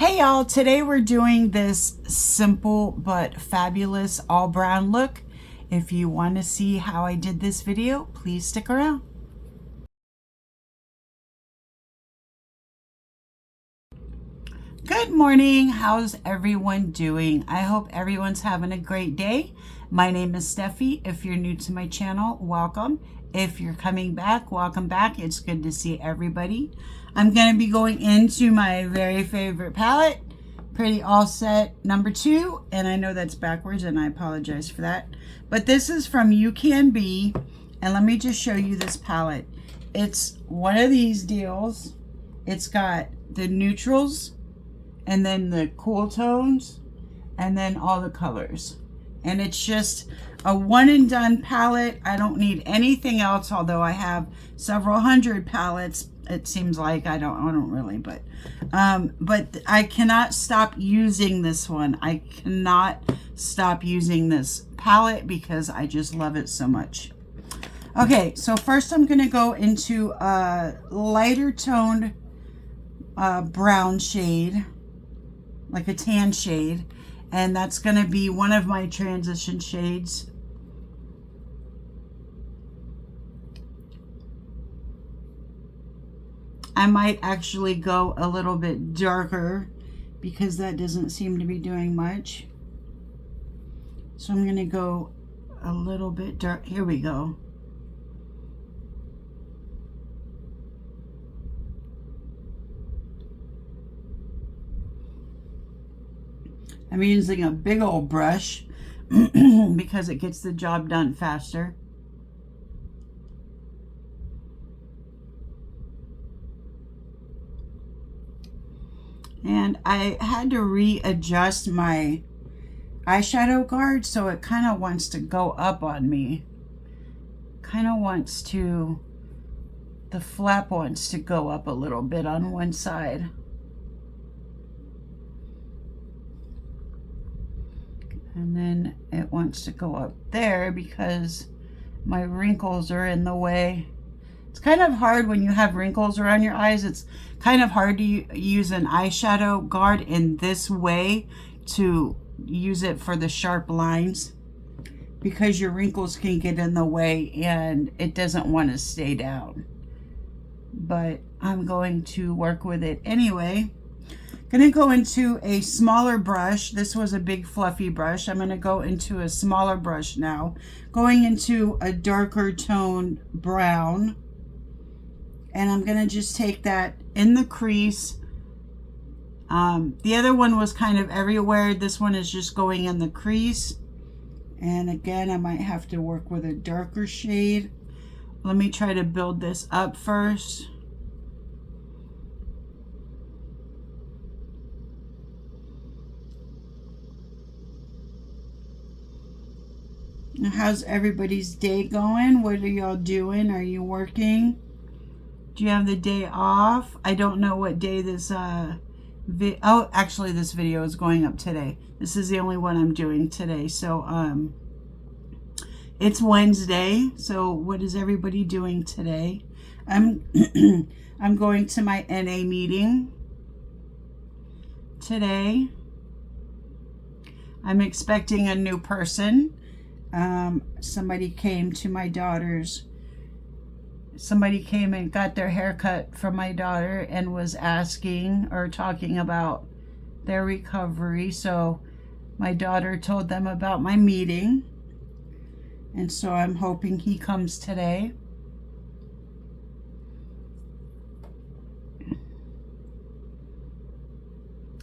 Hey y'all, today we're doing this simple but fabulous all brown look. If you want to see how I did this video, please stick around. Good morning, how's everyone doing? I hope everyone's having a great day. My name is Steffi. If you're new to my channel, welcome. If you're coming back, welcome back. It's good to see everybody. I'm going to be going into my very favorite palette, Pretty All Set number 2, and I know that's backwards and I apologize for that, but this is from Ucanbe, and let me just show you this palette. It's one of these deals. It's got the neutrals and then the cool tones and then all the colors, and it's just a one and done palette. I don't need anything else, although I have several hundred palettes. It seems like I don't really, but I cannot stop using this one. I cannot stop using this palette because I just love it so much. Okay, so first I'm going to go into a lighter toned brown shade, like a tan shade, and that's going to be one of my transition shades. I might actually go a little bit darker because that doesn't seem to be doing much. So I'm going to go a little bit dark. Here we go. I'm using a big old brush because it gets the job done faster. And I had to readjust my eyeshadow guard, so it kind of wants to go up on me. Kind of wants to, the flap wants to go up a little bit on one side. And then it wants to go up there because my wrinkles are in the way. It's kind of hard when you have wrinkles around your eyes. It's kind of hard to use an eyeshadow guard in this way to use it for the sharp lines because your wrinkles can get in the way and it doesn't want to stay down. But I'm going to work with it anyway. Going to go into a smaller brush. This was a big fluffy brush. I'm going to go into a smaller brush now. Going into a darker toned brown. And I'm going to just take that in the crease. The other one was kind of everywhere. This one is just going in the crease. And again, I might have to work with a darker shade. Let me try to build this up first. Now, how's everybody's day going? What are y'all doing? Are you working? Do you have the day off? I don't know what day this oh, actually this video is going up today. This is the only one I'm doing today. So it's Wednesday. So what is everybody doing today? I'm I'm going to my NA meeting today. I'm expecting a new person. Somebody came to my daughter's. Somebody came and got their hair cut from my daughter and was asking or talking about their recovery. So my daughter told them about my meeting. And so I'm hoping he comes today.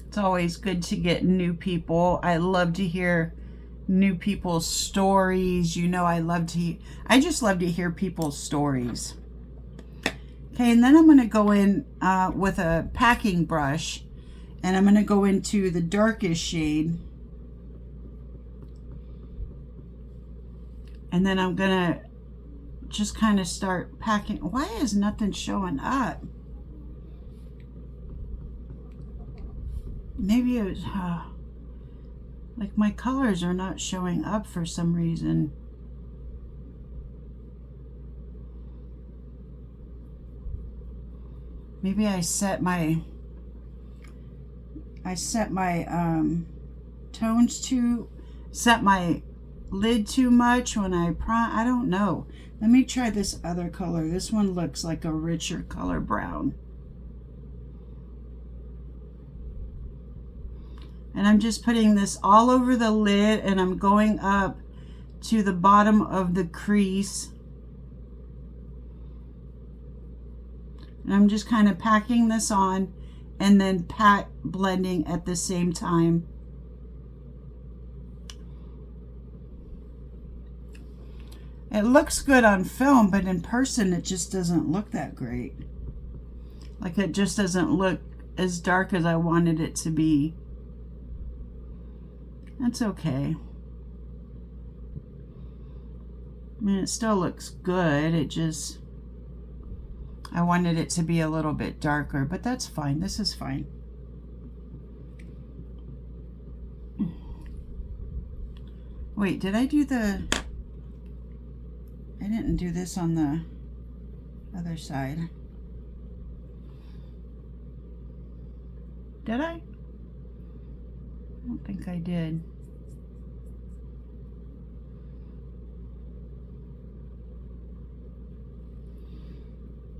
It's always good to get new people. I love to hear new people's stories. You know, I just love to hear people's stories. Okay, and then I'm going to go in with a packing brush, and I'm going to go into the darkest shade. And then I'm going to just kind of start packing. Why is nothing showing up? Maybe it was, like my colors are not showing up for some reason. Maybe I set my I set my set my lid too much when I don't know. Let me try this other color. This one looks like a richer color brown. And I'm just putting this all over the lid, and I'm going up to the bottom of the crease. And I'm just kind of packing this on and then pat blending at the same time. It looks good on film, but in person it just doesn't look that great. Like, it just doesn't look as dark as I wanted it to be. That's okay. I mean, it still looks good. It just, I wanted it to be a little bit darker, but that's fine. This is fine. Wait, did I do the... I didn't do this on the other side. Did I? I don't think I did.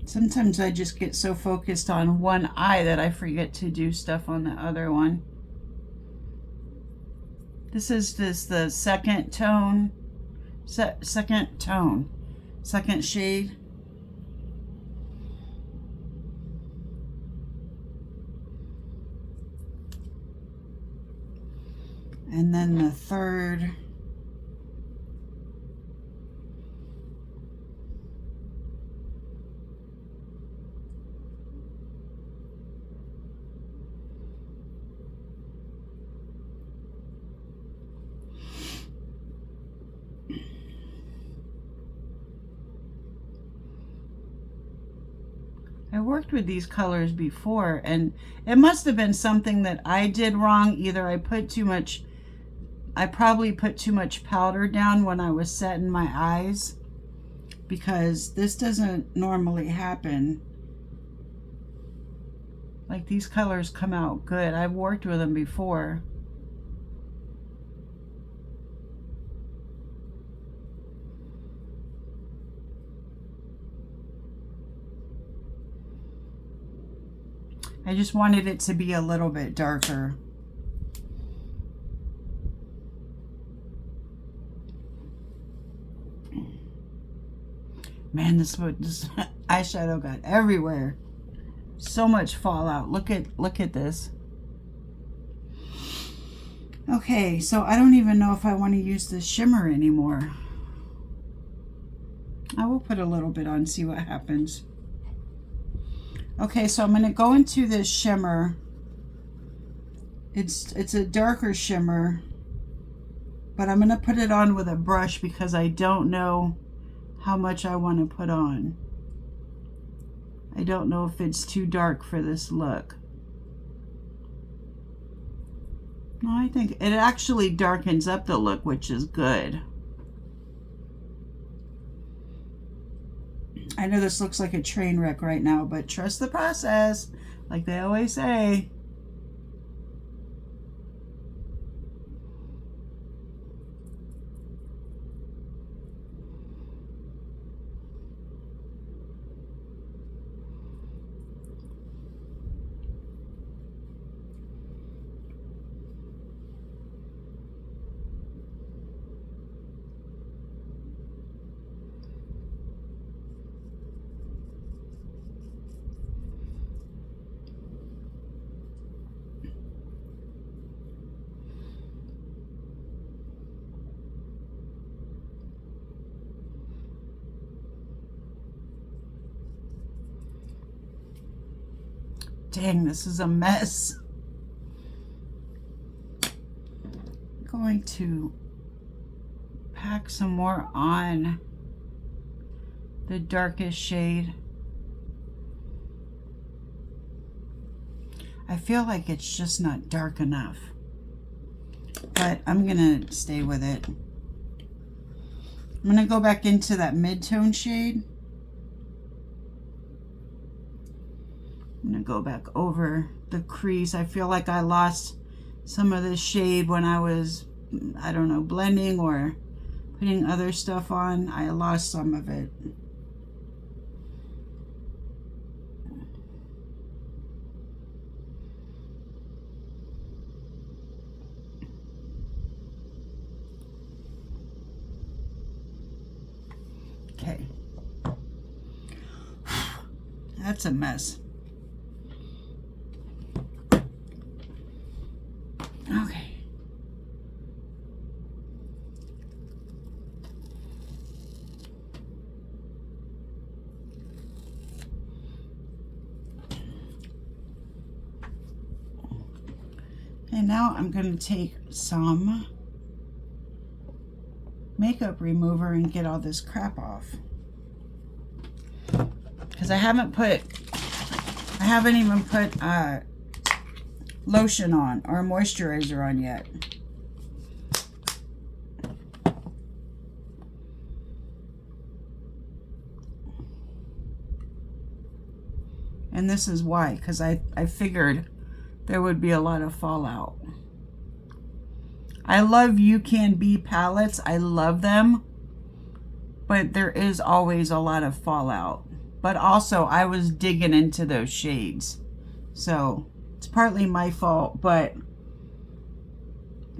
Sometimes I just get so focused on one eye that I forget to do stuff on the other one. This is the second tone, second shade. And then the third. I worked with these colors before, and it must have been something that I did wrong. Either I probably put too much powder down when I was setting my eyes, because this doesn't normally happen. Like, these colors come out good. I've worked with them before. I just wanted it to be a little bit darker. Man, this eyeshadow got everywhere. So much fallout. Look at this. Okay, so I don't even know if I want to use this shimmer anymore. I will put a little bit on, see what happens. Okay, so I'm going to go into this shimmer. It's a darker shimmer, but I'm going to put it on with a brush because I don't know how much I want to put on. I don't know if it's too dark for this look. No, I think it actually darkens up the look, which is good. I know this looks like a train wreck right now, but trust the process, like they always say. Dang, this is a mess. I'm going to pack some more on the darkest shade. I feel like it's just not dark enough, but I'm gonna stay with it. I'm gonna go back into that mid-tone shade. I'm to go back over the crease. I feel like I lost some of the shade when I was, I don't know, blending or putting other stuff on. I lost some of it. Okay. That's a mess. Okay. And now I'm going to take some makeup remover and get all this crap off. Because I haven't even put lotion on or moisturizer on yet. And this is why, because I figured there would be a lot of fallout. I love Ucanbe palettes. I love them. But there is always a lot of fallout. But also, I was digging into those shades. So, it's partly my fault, but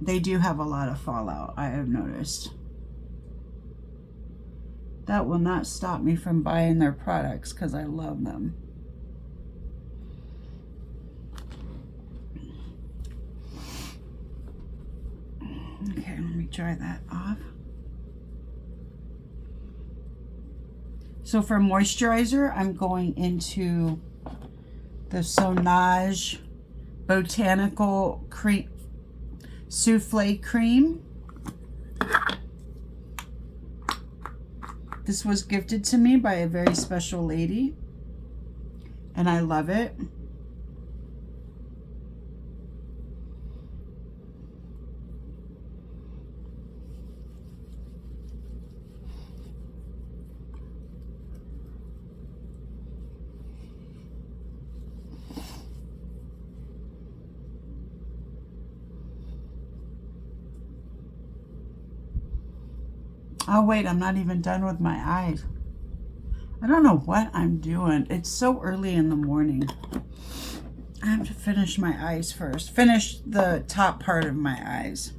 they do have a lot of fallout, I have noticed. That will not stop me from buying their products because I love them. Okay, let me dry that off. So for moisturizer, I'm going into the Sonage Botanical Cream Souffle Cream. This was gifted to me by a very special lady, and I love it. Oh wait, I'm not even done with my eyes. I don't know what I'm doing. It's so early in the morning. I have to finish my eyes first. Finish the top part of my eyes.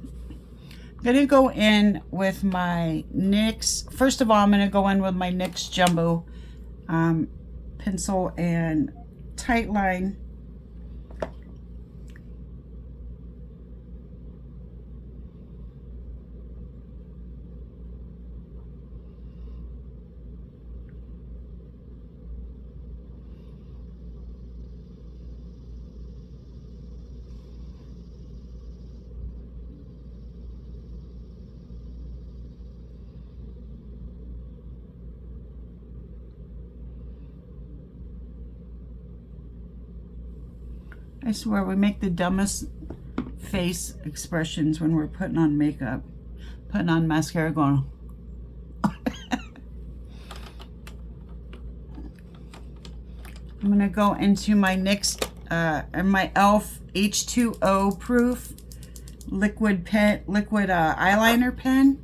I'm going to go in with my NYX. First of all, I'm going to go in with my NYX Jumbo pencil and tight line. I swear we make the dumbest face expressions when we're putting on makeup, putting on mascara, going. I'm gonna go into my NYX and my e.l.f. H2O proof liquid eyeliner pen,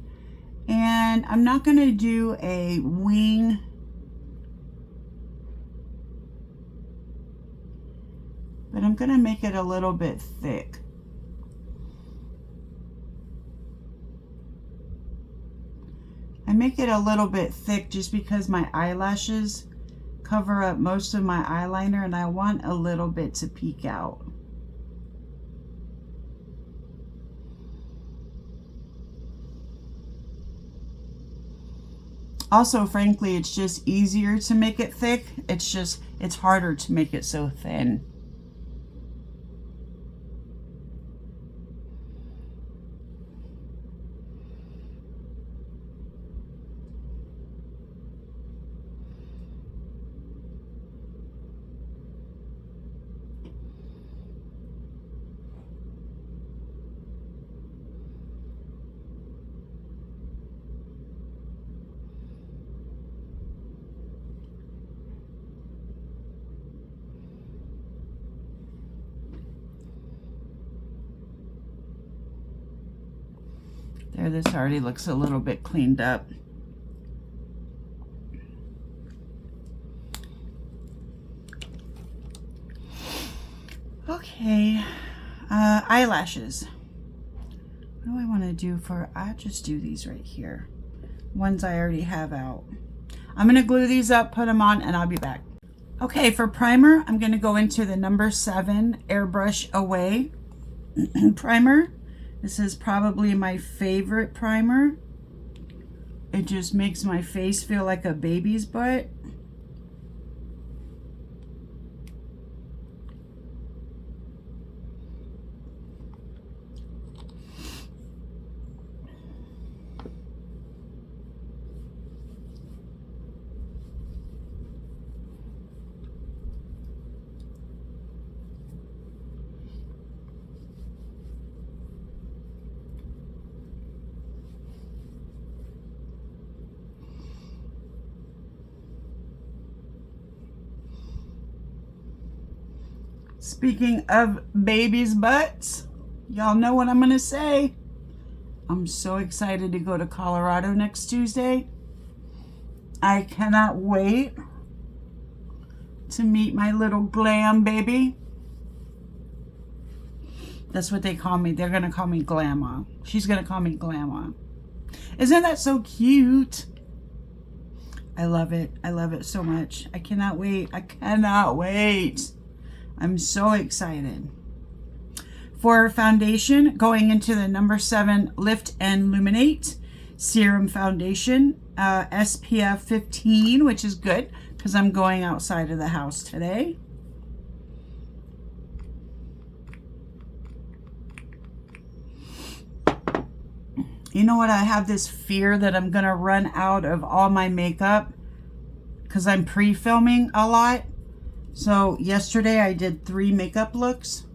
and I'm not gonna do a wing. But I'm going to make it a little bit thick. I make it a little bit thick just because my eyelashes cover up most of my eyeliner and I want a little bit to peek out. Also, frankly, it's just easier to make it thick. It's harder to make it so thin. There, this already looks a little bit cleaned up. Okay, eyelashes. What do I want to do for, I'll just do these right here. Ones I already have out. I'm going to glue these up, put them on, and I'll be back. Okay, for primer, I'm going to go into the number 7 Airbrush Away primer. This is probably my favorite primer. It just makes my face feel like a baby's butt. Speaking of babies' butts, y'all know what I'm going to say. I'm so excited to go to Colorado next Tuesday. I cannot wait to meet my little glam baby. That's what they call me. They're going to call me Glamma. She's going to call me Glamma. Isn't that so cute? I love it. I love it so much. I cannot wait. I cannot wait. I'm so excited. For foundation, going into the number 7 Lift and Luminate Serum Foundation, SPF 15, which is good because I'm going outside of the house today. You know what? I have this fear that I'm going to run out of all my makeup because I'm pre-filming a lot. So yesterday I did 3 makeup looks.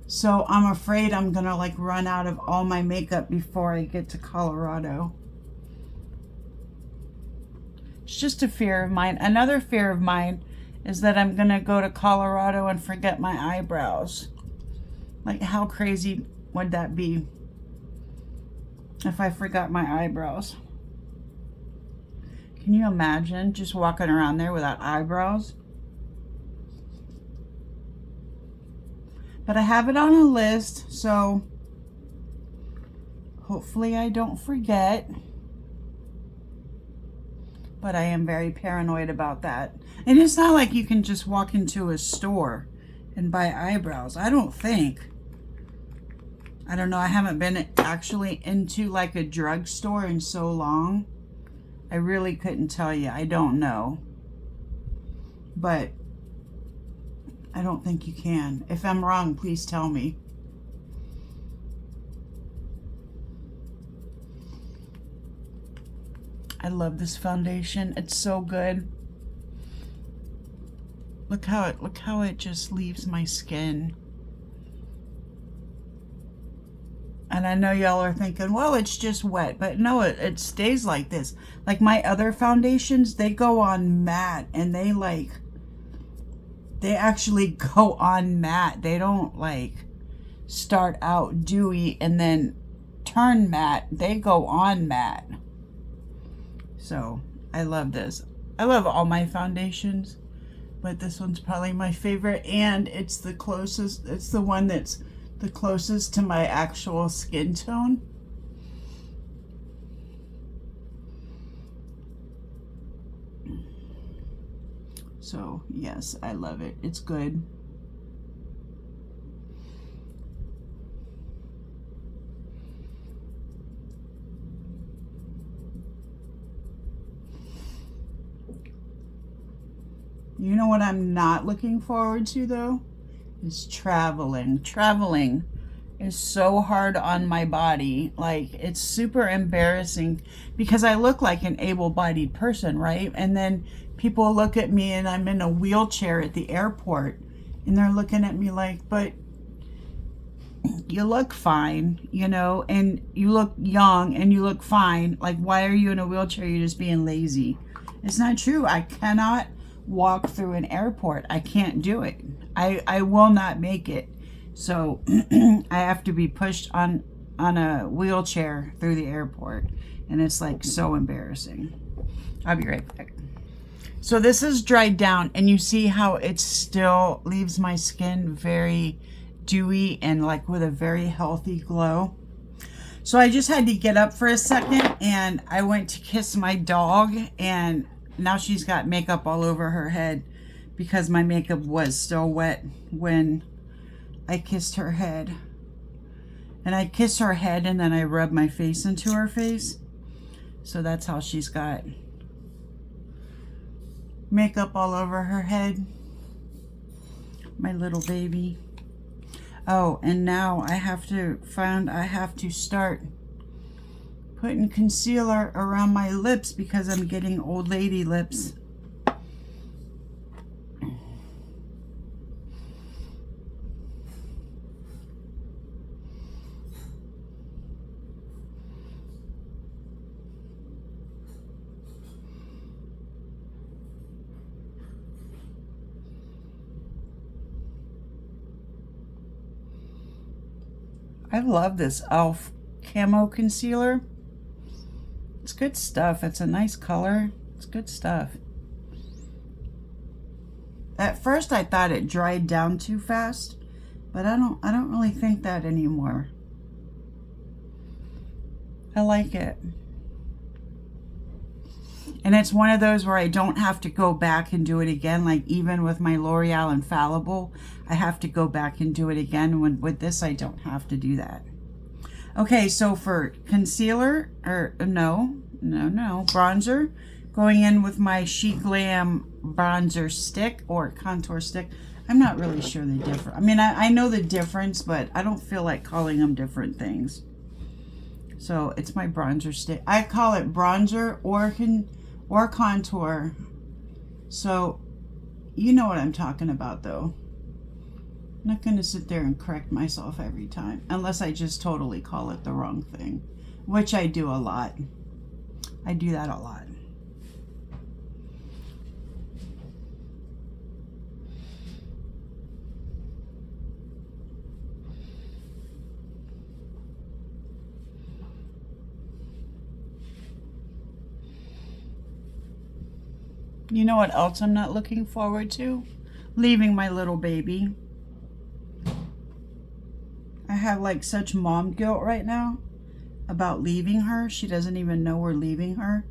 So I'm afraid I'm gonna like run out of all my makeup before I get to Colorado. It's just a fear of mine. Another fear of mine is that I'm gonna go to Colorado and forget my eyebrows. Like, how crazy would that be if I forgot my eyebrows? Can you imagine just walking around there without eyebrows? But I have it on a list, so hopefully I don't forget. But I am very paranoid about that. And it's not like you can just walk into a store and buy eyebrows. I don't think. I don't know. I haven't been actually into like a drugstore in so long. I really couldn't tell you. I don't know. But I don't think you can. If I'm wrong, please tell me. I love this foundation. It's so good. Look how it just leaves my skin. And I know y'all are thinking, well, it's just wet. But no, it stays like this. Like my other foundations, they go on matte and they actually go on matte. They don't like start out dewy and then turn matte. They go on matte. So I love this. I love all my foundations, but this one's probably my favorite, and it's the closest. It's the one that's the closest to my actual skin tone. So yes, I love it. It's good. You know what I'm not looking forward to though? Is traveling. Traveling is so hard on my body. Like, it's super embarrassing because I look like an able-bodied person, right? And then people look at me and I'm in a wheelchair at the airport and they're looking at me like, but you look fine, you know, and you look young and you look fine. Like, why are you in a wheelchair? You're just being lazy. It's not true. I cannot walk through an airport. I can't do it. I will not make it. So I have to be pushed on on a wheelchair through the airport, and it's like so embarrassing. I'll be right back. So this is dried down, and you see how it still leaves my skin very dewy and like with a very healthy glow. So I just had to get up for a second, and I went to kiss my dog, and now she's got makeup all over her head because my makeup was still wet when I kissed her head. And I kiss her head and then I rub my face into her face. So that's how she's got makeup all over her head. My little baby. Oh, and now I have to start putting concealer around my lips because I'm getting old lady lips. I love this e.l.f. Camo concealer. It's good stuff. It's a nice color. It's good stuff. At first I thought it dried down too fast, but I don't really think that anymore. I like it. And it's one of those where I don't have to go back and do it again. Like even with my Loreal Infallible, I have to go back and do it again. With this, I don't have to do that. Okay, so for concealer, or bronzer, going in with my Sheglam bronzer stick or contour stick. I'm not really sure the difference. I mean, I know the difference, but I don't feel like calling them different things. So it's my bronzer stick. I call it bronzer or contour. So you know what I'm talking about, though. I'm not going to sit there and correct myself every time, unless I just totally call it the wrong thing, which I do a lot. I do that a lot. You know what else I'm not looking forward to? Leaving my little baby. I have like such mom guilt right now about leaving her. She doesn't even know we're leaving her.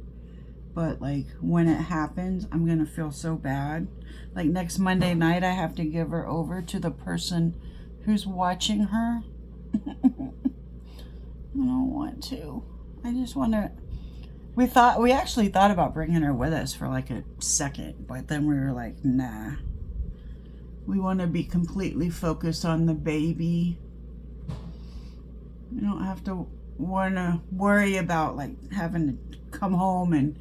But like when it happens, I'm going to feel so bad. Like next Monday night, I have to give her over to the person who's watching her. I don't want to. I just want to. We actually thought about bringing her with us for like a second, but then we were like, nah. We want to be completely focused on the baby. We don't have to worry about like having to come home and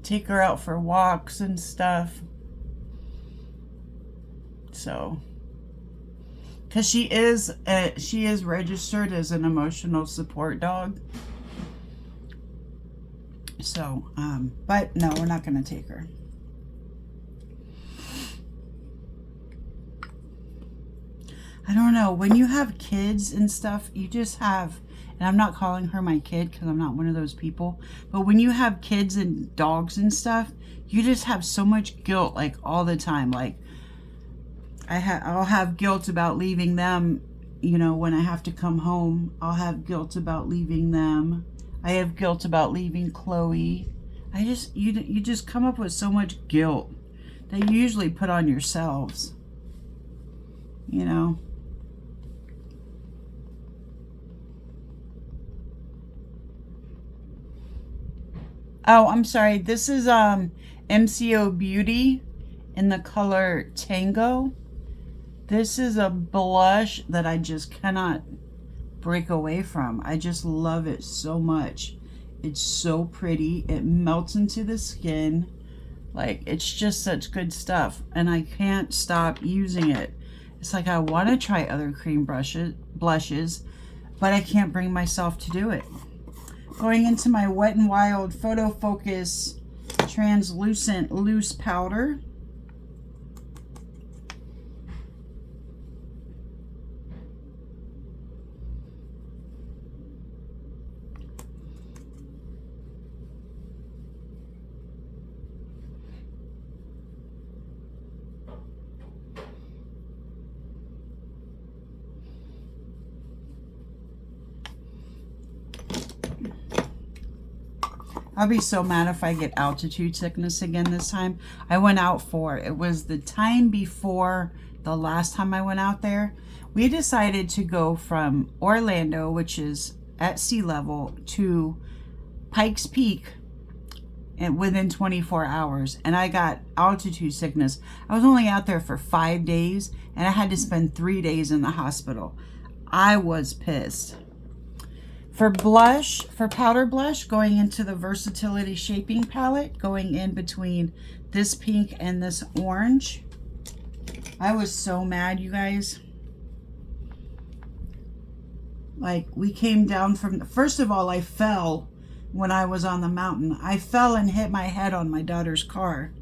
take her out for walks and stuff. So, because she is registered as an emotional support dog. So, but no, we're not going to take her. I don't know. When you have kids and stuff, you just have, and I'm not calling her my kid because I'm not one of those people, but when you have kids and dogs and stuff, you just have so much guilt like all the time. Like I'll have guilt about leaving them, you know, when I have to come home. I'll have guilt about leaving them. I have guilt about leaving Chloe. You just come up with so much guilt that you usually put on yourselves, you know. Oh, I'm sorry. This is MCobeauty in the color Tango. This is a blush that I just cannot break away from. I just love it so much. It's so pretty. It melts into the skin. Like, it's just such good stuff. And I can't stop using it. It's like I want to try other cream blushes, but I can't bring myself to do it. Going into my Wet n Wild Photo Focus Translucent Loose Powder. I'll be so mad if I get altitude sickness again this time. I went out it was the time before the last time I went out there. We decided to go from Orlando, which is at sea level, to Pikes Peak and within 24 hours. And I got altitude sickness. I was only out there for 5 days and I had to spend 3 days in the hospital. I was pissed. For blush, for powder blush, going into the Versatility Shaping Palette, going in between this pink and this orange. I was so mad, you guys. Like, we came down from, first of all, I fell when I was on the mountain. I fell and hit my head on my daughter's car.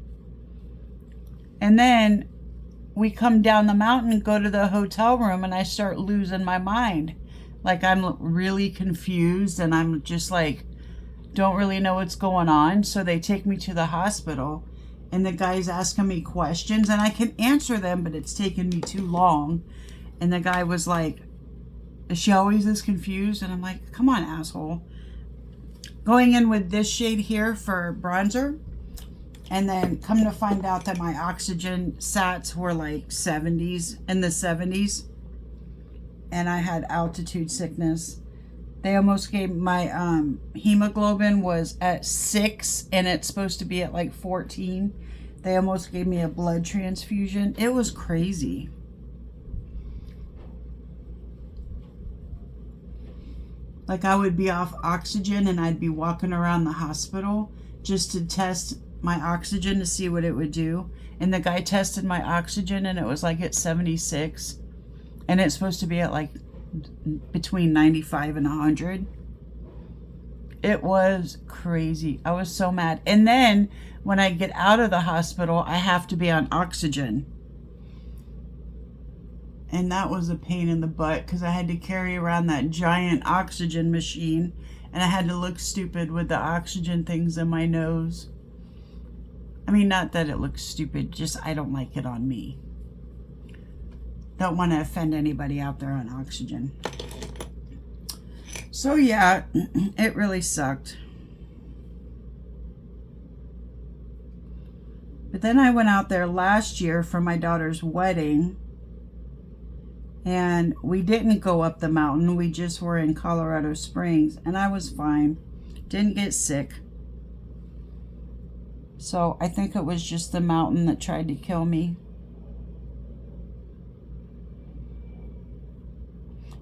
And then we come down the mountain, go to the hotel room, and I start losing my mind. Like, I'm really confused and I'm just like, don't really know what's going on. So they take me to the hospital and the guy's asking me questions and I can answer them, but it's taken me too long. And the guy was like, is she always this confused? And I'm like, come on, asshole. Going in with this shade here for bronzer. And then come to find out that my oxygen sats were like 70s, in the 70s. And I had altitude sickness. They almost gave my hemoglobin was at 6 and it's supposed to be at like 14. They almost gave me a blood transfusion. It was crazy. Like, I would be off oxygen and I'd be walking around the hospital just to test my oxygen to see what it would do. And the guy tested my oxygen and it was like at 76. And it's supposed to be at like between 95 and 100. It was crazy. I was so mad. And then when I get out of the hospital, I have to be on oxygen. And that was a pain in the butt because I had to carry around that giant oxygen machine. And I had to look stupid with the oxygen things in my nose. I mean, not that it looks stupid, just I don't like it on me. Don't want to offend anybody out there on oxygen. So yeah, it really sucked. But then I went out there last year for my daughter's wedding. And we didn't go up the mountain. We just were in Colorado Springs. And I was fine. Didn't get sick. So I think it was just the mountain that tried to kill me.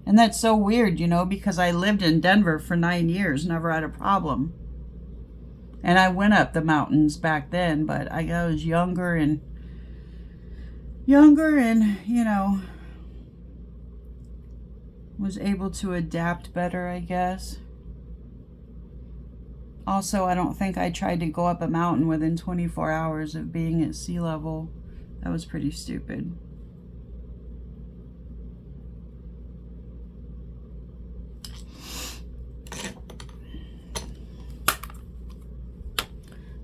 And that's so weird, you know, because I lived in Denver for 9 years, never had a problem. And I went up the mountains back then, but I was younger and, you know, was able to adapt better, I guess. Also, I don't think I tried to go up a mountain within 24 hours of being at sea level. That was pretty stupid.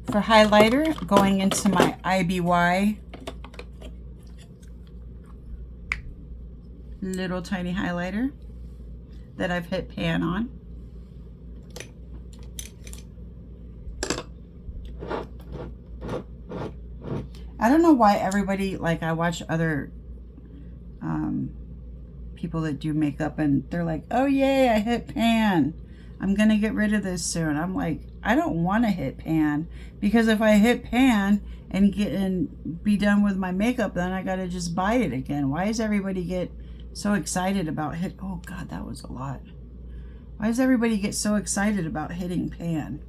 For highlighter, going into my IBY little tiny highlighter that I've hit pan on. I don't know why everybody, like, I watch other people that do makeup and they're like, oh yay, I hit pan. I'm gonna get rid of this soon. I'm like, I don't want to hit pan, because if I hit pan and be done with my makeup, then I gotta just buy it again. Why does everybody get so excited about oh god, that was a lot. Why does everybody get so excited about hitting pan?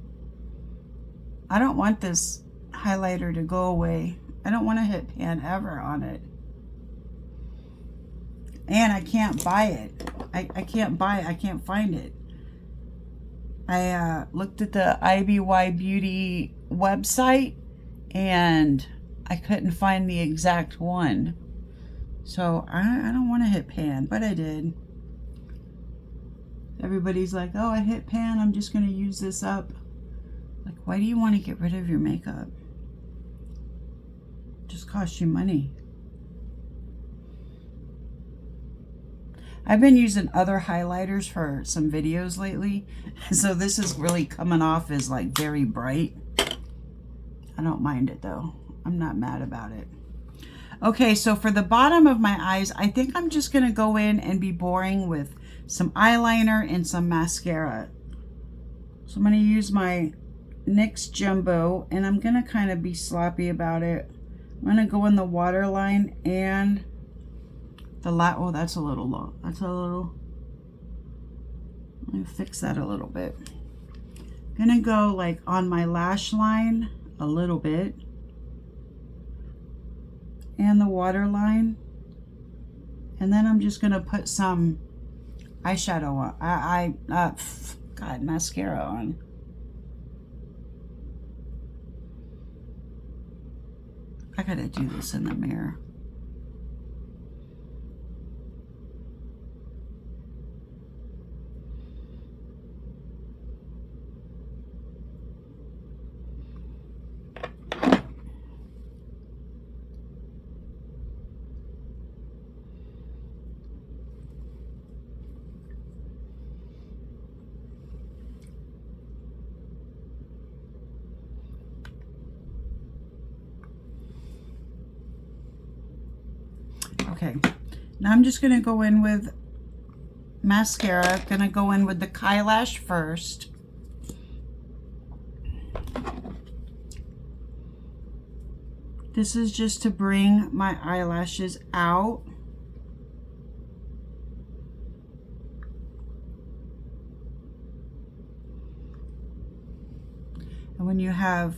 I don't want this highlighter to go away. I don't want to hit pan ever on it. And I can't buy it. I can't buy it. I can't find it. I looked at the IBY Beauty website and I couldn't find the exact one. So I don't want to hit pan, but I did. Everybody's like, oh, I hit pan, I'm just going to use this up. Like, why do you want to get rid of your makeup? It just costs you money. I've been using other highlighters for some videos lately, so this is really coming off as like very bright. I don't mind it though. I'm not mad about it. Okay, so for the bottom of my eyes, I think I'm just going to go in and be boring with some eyeliner and some mascara. So I'm going to use my NYX Jumbo, and I'm going to kind of be sloppy about it. I'm going to go in the waterline and the oh, that's a little low. That's a little, let me fix that a little bit. I'm going to go like on my lash line a little bit. And the waterline, and then I'm just gonna put some eyeshadow on. God, mascara on. I gotta do this in the mirror. Okay, now I'm just going to go in with mascara. Going to go in with the Kylash first. This is just to bring my eyelashes out. And when you have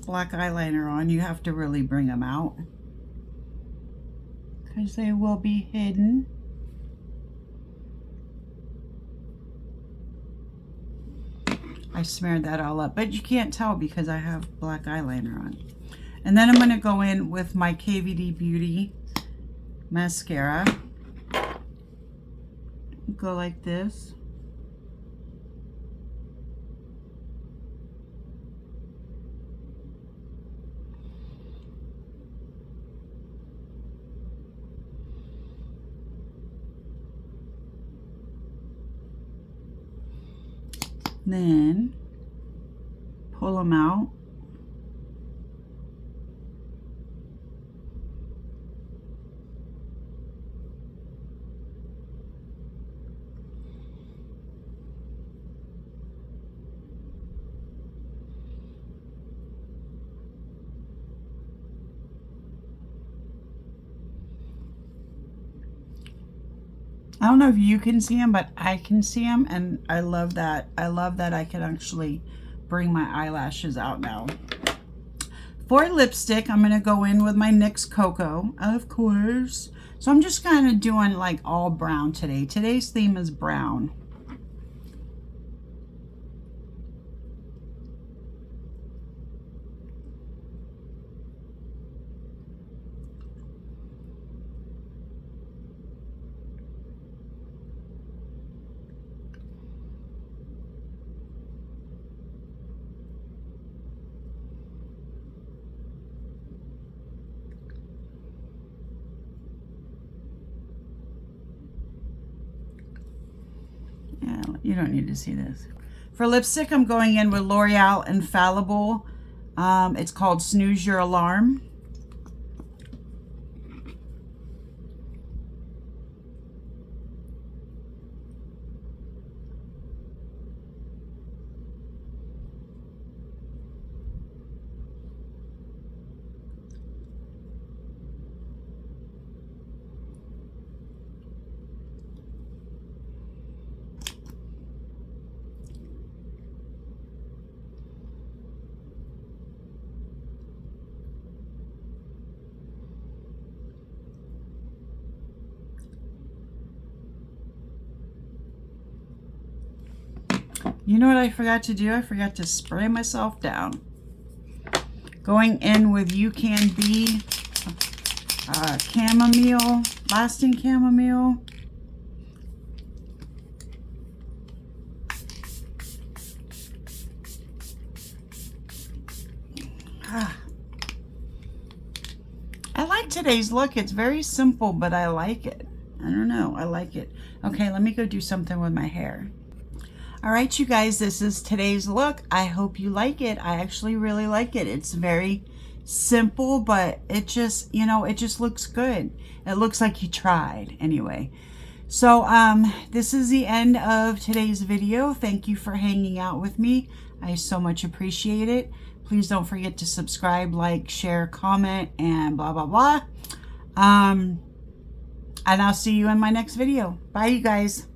black eyeliner on, you have to really bring them out, because they will be hidden. I smeared that all up, but you can't tell because I have black eyeliner on. And then I'm going to go in with my KVD Beauty mascara. Go like this. Then pull them out. I don't know if you can see them, but I can see them, and I love that. I love that I can actually bring my eyelashes out now. For lipstick, I'm going to go in with my NYX Cocoa, of course. So I'm just kind of doing like all brown today. Today's theme is brown. Yeah, you don't need to see this. For lipstick, I'm going in with L'Oreal Infallible. It's called Snooze Your Alarm. You know what I forgot to do? I forgot to spray myself down. Going in with Ucanbe Chamomile, Lasting Chamomile. I like today's look. It's very simple, but I like it. I don't know. I like it. Okay, let me go do something with my hair. All right, you guys, this is today's look. I hope you like it. I actually really like it. It's very simple, but it just, you know, it just looks good. It looks like you tried anyway. So this is the end of today's video. Thank you for hanging out with me. I so much appreciate it. Please don't forget to subscribe, like, share, comment, and blah, blah, blah. And I'll see you in my next video. Bye, you guys.